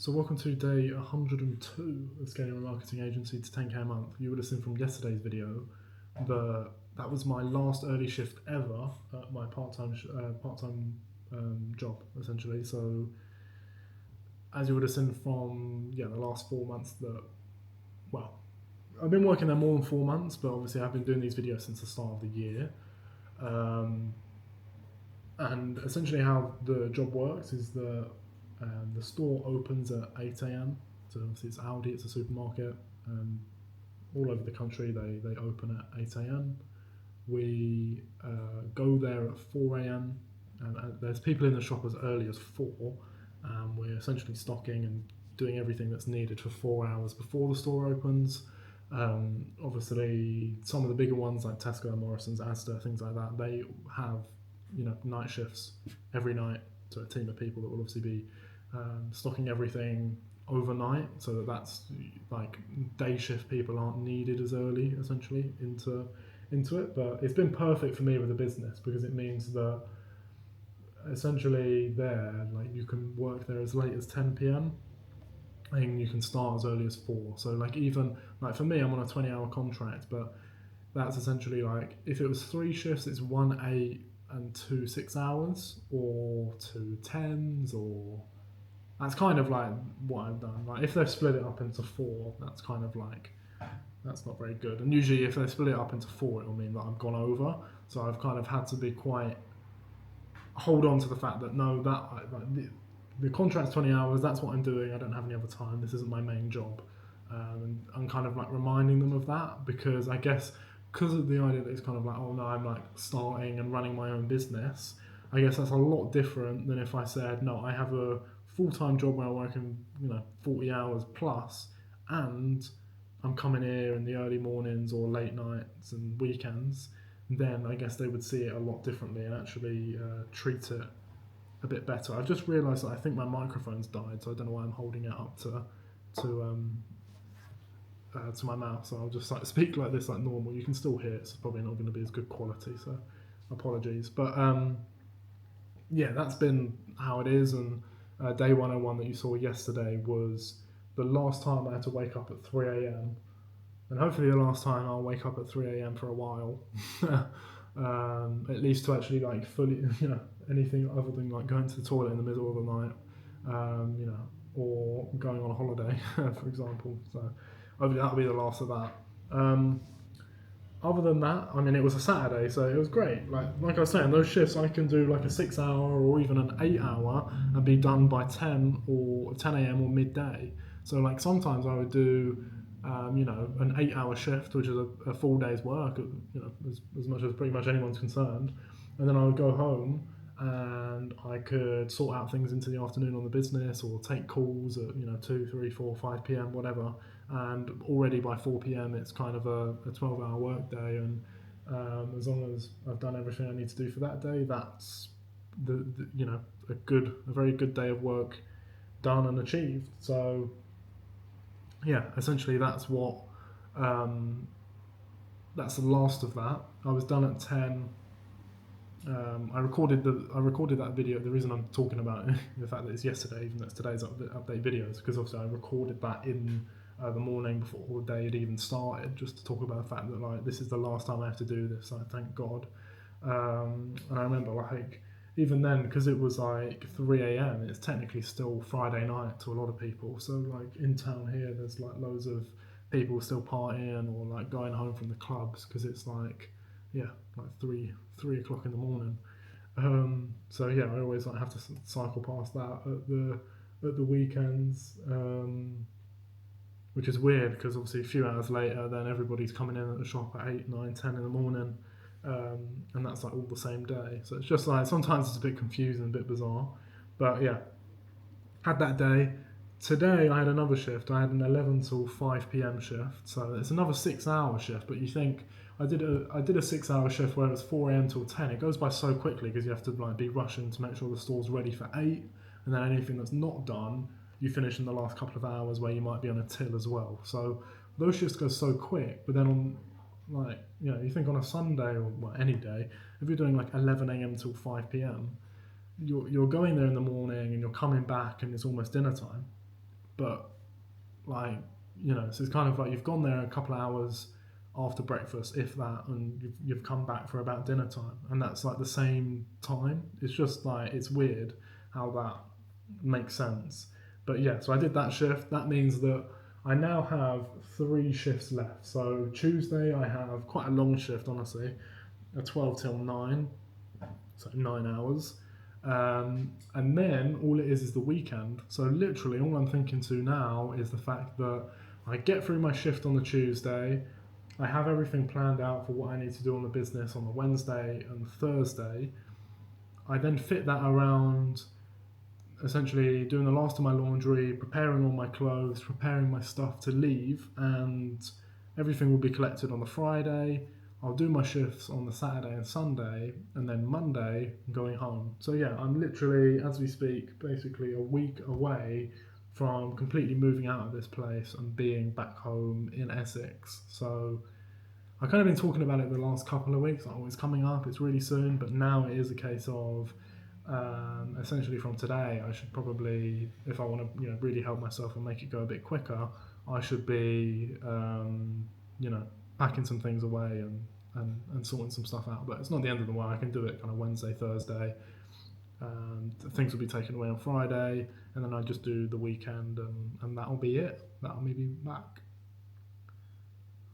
So welcome to day 102 of scaling a marketing agency to 10k a month. You would have seen from yesterday's video that was my last early shift ever at my part-time job essentially. So as you would have seen from the last 4 months I've been working there more than 4 months, but obviously I've been doing these videos since the start of the year. And essentially how the job works is that the store opens at 8 a.m. So obviously it's Aldi, it's a supermarket. All over the country they open at 8 a.m. We go there at 4 a.m. And there's people in the shop as early as 4. We're essentially stocking and doing everything that's needed for 4 hours before the store opens. Obviously, some of the bigger ones like Tesco, Morrison's, Asda, things like that, they have night shifts every night. So a team of people that will obviously be stocking everything overnight, so that's like day shift people aren't needed as early essentially into it. But it's been perfect for me with the business because it means that essentially you can work there as late as 10 p.m. and you can start as early as 4. So even for me, I'm on a 20-hour contract, but that's essentially if it was 3 shifts, it's 1 8 and 2 6 hours, or 2 10s, or that's kind of what I've done. If they've split it up into 4, that's kind of that's not very good. And usually if they split it up into 4, it'll mean that I've gone over. So I've kind of had to be hold on to the fact that no, the contract's 20 hours, that's what I'm doing, I don't have any other time, this isn't my main job. And I'm kind of reminding them of that, because I guess because of the idea that it's kind of oh no, I'm starting and running my own business. I guess that's a lot different than if I said no, I have a full-time job where I'm working 40 hours plus, and I'm coming here in the early mornings or late nights and weekends. Then I guess they would see it a lot differently and actually treat it a bit better. I've just realised that I think my microphone's died, so I don't know why I'm holding it up to my mouth. So I'll just speak like this like normal. You can still hear it. It's probably not going to be as good quality, so apologies. But that's been how it is. And day 101 that you saw yesterday was the last time I had to wake up at 3 a.m. And hopefully the last time I'll wake up at 3 a.m. for a while. At least to actually fully, anything other than going to the toilet in the middle of the night, or going on a holiday, for example. So hopefully that'll be the last of that. Other than that, it was a Saturday, so it was great. Like I was saying, those shifts I can do a 6 hour or even an 8 hour and be done by 10 a.m. or midday. So sometimes I would do an 8 hour shift, which is a full day's work, as much as pretty much anyone's concerned. And then I would go home and I could sort out things into the afternoon on the business, or take calls at 2, 3, 4, 5 p.m, whatever. And already by 4 p.m, it's kind of a 12-hour work day. And as long as I've done everything I need to do for that day, that's a very good day of work done and achieved. So essentially that's what that's the last of that. I was done at 10. I recorded that video. The reason I'm talking about it, the fact that it's yesterday, even though it's today's update videos, because obviously I recorded that in the morning before the day had even started, just to talk about the fact that this is the last time I have to do this. Thank God. And I remember even then, because it was 3 a.m, it's technically still Friday night to a lot of people. So in town here, there's loads of people still partying or going home from the clubs, because it's 3 o'clock in the morning. So I always have to cycle past that at the weekends, which is weird because obviously a few hours later, then everybody's coming in at the shop at 8, 9, 10 in the morning. And that's all the same day. So it's just sometimes it's a bit confusing, a bit bizarre. But had that day. Today I had another shift. I had an 11 till 5 p.m. shift. So it's another 6 hour shift. But you think, I did a 6 hour shift where it was 4 a.m. till 10. It goes by so quickly because you have to be rushing to make sure the store's ready for 8. And then anything that's not done, you finish in the last couple of hours where you might be on a till as well. So those shifts go so quick. But then on you think on a Sunday or any day, if you're doing 11 a.m. till 5 p.m, you're going there in the morning and you're coming back and it's almost dinner time. but like, so it's kind of like you've gone there a couple of hours after breakfast, if that, and you've come back for about dinner time, and that's like the same time. It's just like, it's weird how that makes sense. But yeah, so I did that shift. That means that I now have 3 shifts left. So Tuesday I have quite a long shift, honestly, a 12 till 9, so 9 hours. And then all it is the weekend. So literally all I'm thinking to now is the fact that I get through my shift on the Tuesday. I have everything planned out for what I need to do on the business on the Wednesday and Thursday. I then fit that around essentially doing the last of my laundry, preparing all my clothes, preparing my stuff to leave, and everything will be collected on the Friday. I'll do my shifts on the Saturday and Sunday, and then Monday I'm going home. So yeah, I'm literally, as we speak, basically a week away from completely moving out of this place and being back home in Essex. So I've kind of been talking about it the last couple of weeks. Oh, it's coming up, it's really soon, but now it is a case of essentially from today, I should probably, if I want to, really help myself and make it go a bit quicker, I should be, packing some things away and sorting some stuff out. But it's not the end of the world. I can do it kind of Wednesday, Thursday. Things will be taken away on Friday, and then I just do the weekend, and that'll be it. That'll me be back.